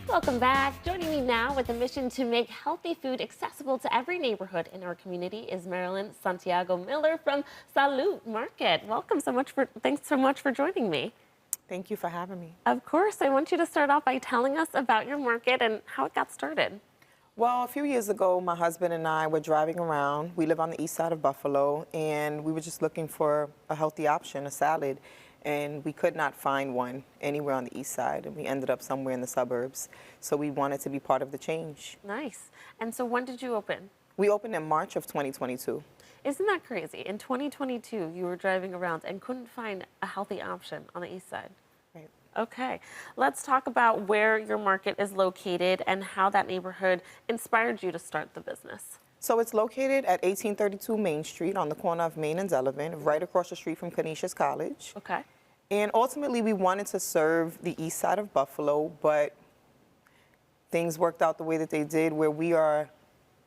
Welcome back. Joining me now with a mission to make healthy food accessible to every neighborhood in our community is Marilyn Santiago Miller from Salud Market. Thanks so much for joining me. Thank you for having me. Of course, I want you to start off by telling us about your market and how it got started. Well, a few years ago, my husband and I were driving around. We live on the east side of Buffalo, and we were just looking for a healthy option, a salad, and we could not find one anywhere on the east side, and we ended up somewhere in the suburbs. So we wanted to be part of the change. Nice. And so when did you open? We opened in March of 2022. Isn't that crazy? In 2022, you were driving around and couldn't find a healthy option on the east side. Right. Okay, let's talk about where your market is located and how that neighborhood inspired you to start the business. So it's located at 1832 Main Street on the corner of Main and Delavan, right across the street from Canisius College. Okay. And ultimately, we wanted to serve the east side of Buffalo, but things worked out the way that they did, where we are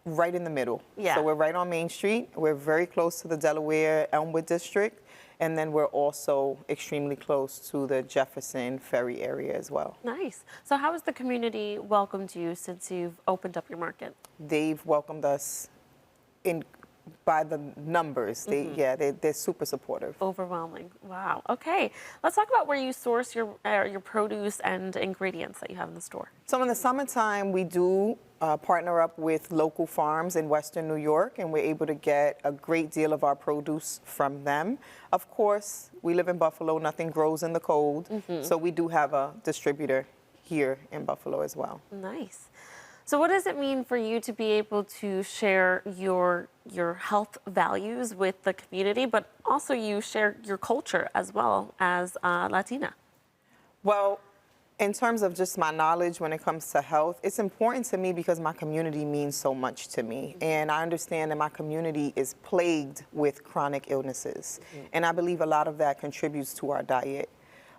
right in the middle. Yeah. So we're right on Main Street. We're very close to the Delaware Elmwood district. And then we're also extremely close to the Jefferson Ferry area as well. Nice. So how has the community welcomed you since you've opened up your market? They've welcomed us by the numbers. They're super supportive. Overwhelming. Wow. Okay. Let's talk about where you source your produce and ingredients that you have in the store. So in the summertime, we do partner up with local farms in Western New York, and we're able to get a great deal of our produce from them. Of course, we live in Buffalo. Nothing grows in the cold. So we do have a distributor here in Buffalo as well. Nice. So what does it mean for you to be able to share your health values with the community, but also you share your culture as well as Latina? Well, in terms of just my knowledge when it comes to health, it's important to me because my community means so much to me. And I understand that my community is plagued with chronic illnesses. And I believe a lot of that contributes to our diet.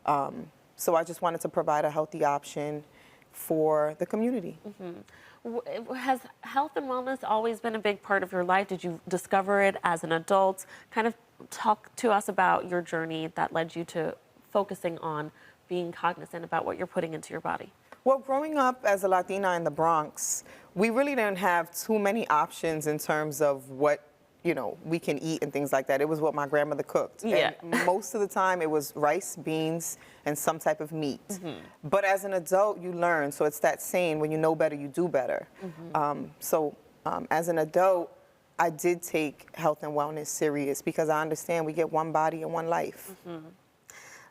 So I just wanted to provide a healthy option for the community. Has health and wellness always been a big part of your life? Did you discover it as an adult? Kind of talk to us about your journey that led you to focusing on being cognizant about what you're putting into your body. Well, growing up as a Latina in the Bronx, we really didn't have too many options in terms of what we can eat and things like that. It was what my grandmother cooked. Yeah. And most of the time it was rice, beans, and some type of meat. But as an adult, you learn. So it's that saying, when you know better, you do better. As an adult, I did take health and wellness serious because I understand we get one body and one life.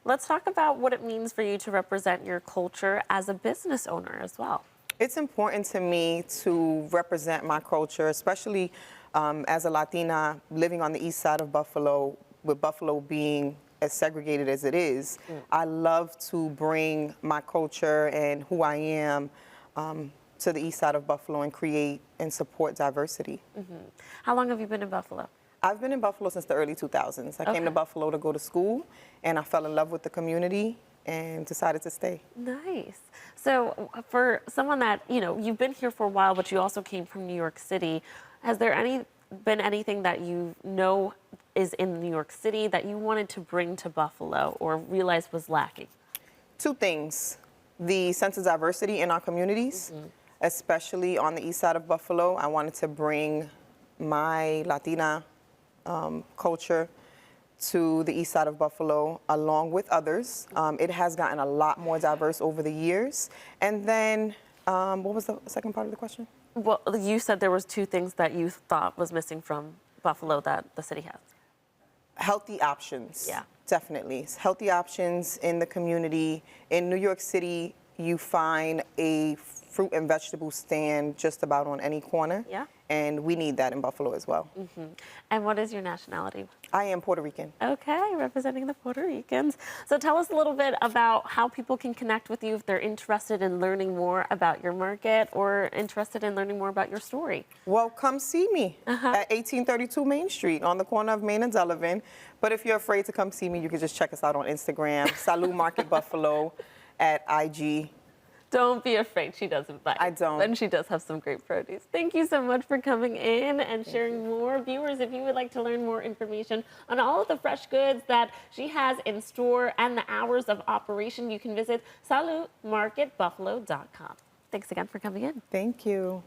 Let's talk about what it means for you to represent your culture as a business owner as well. It's important to me to represent my culture, especially as a Latina living on the east side of Buffalo, with Buffalo being as segregated as it is. I love to bring my culture and who I am to the east side of Buffalo and create and support diversity. How long have you been in Buffalo? I've been in Buffalo since the early 2000s. I came to Buffalo to go to school, and I fell in love with the community and decided to stay. Nice. So for someone that, you've been here for a while, but you also came from New York City, has there been anything that you know is in New York City that you wanted to bring to Buffalo or realized was lacking? Two things. The sense of diversity in our communities, especially on the east side of Buffalo. I wanted to bring my Latina culture to the east side of Buffalo along with others. It has gotten a lot more diverse over the years. And then, what was the second part of the question? Well, you said there was two things that you thought was missing from Buffalo that the city has. Healthy options. Yeah. Definitely. Healthy options in the community. In New York City, you find a fruit and vegetable stand just about on any corner. Yeah. And we need that in Buffalo as well. And what is your nationality? I am Puerto Rican. Okay, representing the Puerto Ricans. So tell us a little bit about how people can connect with you if they're interested in learning more about your market or interested in learning more about your story. Well, come see me at 1832 Main Street on the corner of Main and Delavan. But if you're afraid to come see me, you can just check us out on Instagram, Salud Market Buffalo at IG. Don't be afraid, she doesn't bite. I don't. And she does have some great produce. Thank you so much for coming in and sharing more. Viewers, if you would like to learn more information on all of the fresh goods that she has in store and the hours of operation, you can visit saludmarketbuffalo.com. Thanks again for coming in. Thank you.